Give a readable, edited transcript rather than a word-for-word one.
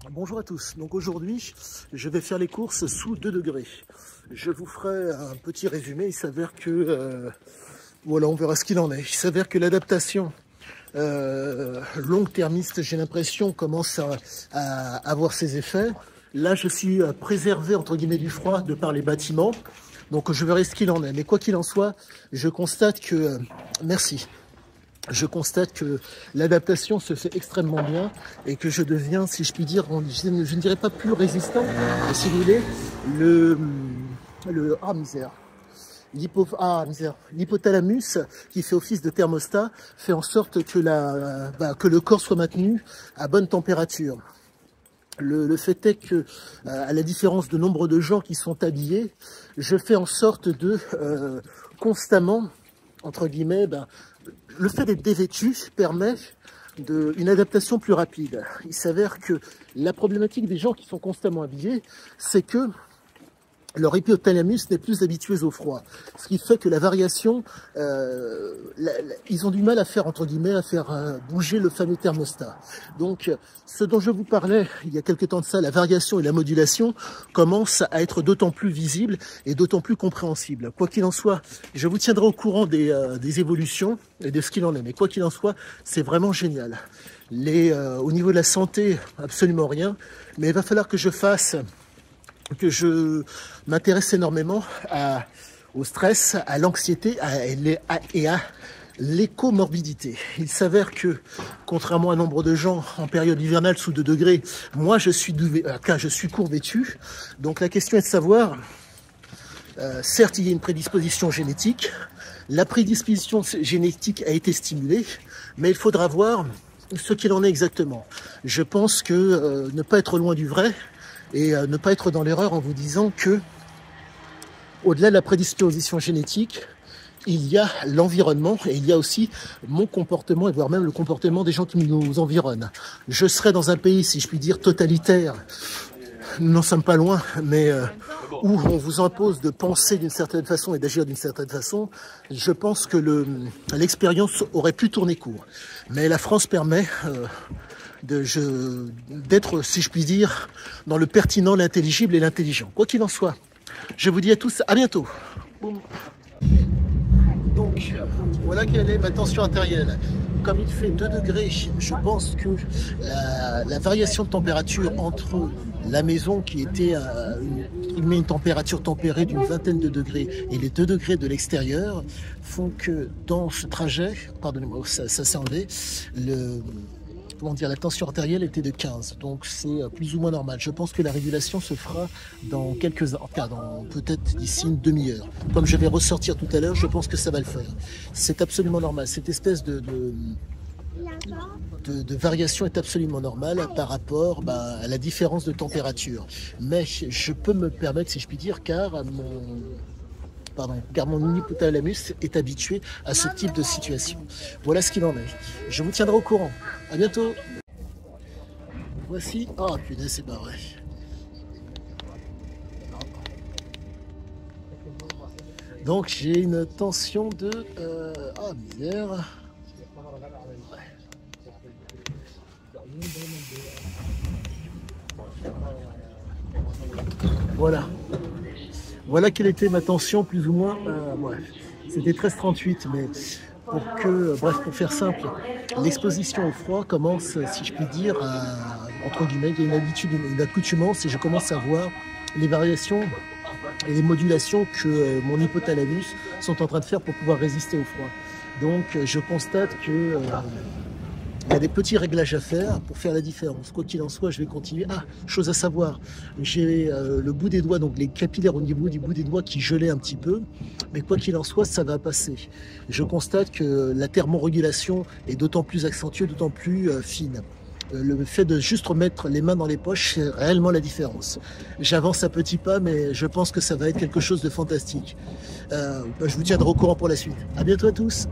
Bonjour à tous, donc aujourd'hui je vais faire les courses sous 2 degrés. Je vous ferai un petit résumé, il s'avère que, voilà, on verra ce qu'il en est. Il s'avère que l'adaptation long-termiste, j'ai l'impression, commence à avoir ses effets. Là je suis préservé entre guillemets du froid de par les bâtiments, donc je verrai ce qu'il en est. Mais quoi qu'il en soit, je constate que, merci. Je constate que l'adaptation se fait extrêmement bien et que je deviens, si je puis dire, je ne dirais pas plus résistant, mais si vous voulez, l'hypothalamus qui fait office de thermostat fait en sorte que, que le corps soit maintenu à bonne température. Le fait est que, à la différence de nombre de gens qui sont habillés, je fais en sorte de constamment, entre guillemets, le fait d'être dévêtu permet une adaptation plus rapide. Il s'avère que la problématique des gens qui sont constamment habillés, c'est que leur hypothalamus n'est plus habitué au froid. Ce qui fait que la variation, ils ont du mal à faire, entre guillemets, à faire bouger le fameux thermostat. Donc, ce dont je vous parlais il y a quelque temps de ça, la variation et la modulation, commencent à être d'autant plus visibles et d'autant plus compréhensibles. Quoi qu'il en soit, je vous tiendrai au courant des évolutions et de ce qu'il en est. Mais quoi qu'il en soit, c'est vraiment génial. Au niveau de la santé, absolument rien. Mais il va falloir que je m'intéresse énormément au stress, à l'anxiété et à l'écomorbidité. Il s'avère que, contrairement à nombre de gens en période hivernale sous 2 degrés, moi je suis court vêtu. Donc la question est de savoir, certes il y a une prédisposition génétique, la prédisposition génétique a été stimulée, mais il faudra voir ce qu'il en est exactement. Je pense que ne pas être loin du vrai, et ne pas être dans l'erreur en vous disant que, au-delà de la prédisposition génétique, il y a l'environnement et il y a aussi mon comportement et voire même le comportement des gens qui nous environnent. Je serais dans un pays, si je puis dire, totalitaire, nous n'en sommes pas loin, mais où on vous impose de penser d'une certaine façon et d'agir d'une certaine façon, je pense que l'expérience aurait pu tourner court. Mais la France permet d'être, si je puis dire, dans le pertinent, l'intelligible et l'intelligent. Quoi qu'il en soit, je vous dis à tous, à bientôt. Donc, voilà quelle est ma tension artérielle. Comme il fait 2 degrés, je pense que la variation de température entre la maison qui était une température tempérée d'une vingtaine de degrés et les 2 degrés de l'extérieur font que dans ce trajet, pardonnez-moi, ça s'est enlevé, la tension artérielle était de 15, donc c'est plus ou moins normal. Je pense que la régulation se fera dans peut-être d'ici une demi-heure. Comme je vais ressortir tout à l'heure, je pense que ça va le faire. C'est absolument normal. Cette espèce de variation est absolument normale par rapport à la différence de température. Mais je peux me permettre, si je puis dire, car mon hypothalamus est habitué à ce type de situation. Voilà ce qu'il en est. Je vous tiendrai au courant. À bientôt. Voici... Oh punaise, c'est pas vrai. Donc j'ai une tension de... Ah misère. Voilà. Voilà quelle était ma tension, plus ou moins. Bref, c'était 13,38, mais pour faire simple, l'exposition au froid commence, si je puis dire, entre guillemets, il y a une habitude, une accoutumance, et je commence à voir les variations et les modulations que mon hypothalamus sont en train de faire pour pouvoir résister au froid. Donc, je constate que... il y a des petits réglages à faire pour faire la différence. Quoi qu'il en soit, je vais continuer. Ah, chose à savoir, j'ai le bout des doigts, donc les capillaires au niveau du bout des doigts qui gelaient un petit peu. Mais quoi qu'il en soit, ça va passer. Je constate que la thermorégulation est d'autant plus accentuée, d'autant plus fine. Le fait de juste remettre les mains dans les poches, c'est réellement la différence. J'avance à petits pas, mais je pense que ça va être quelque chose de fantastique. Je vous tiendrai au courant pour la suite. À bientôt à tous.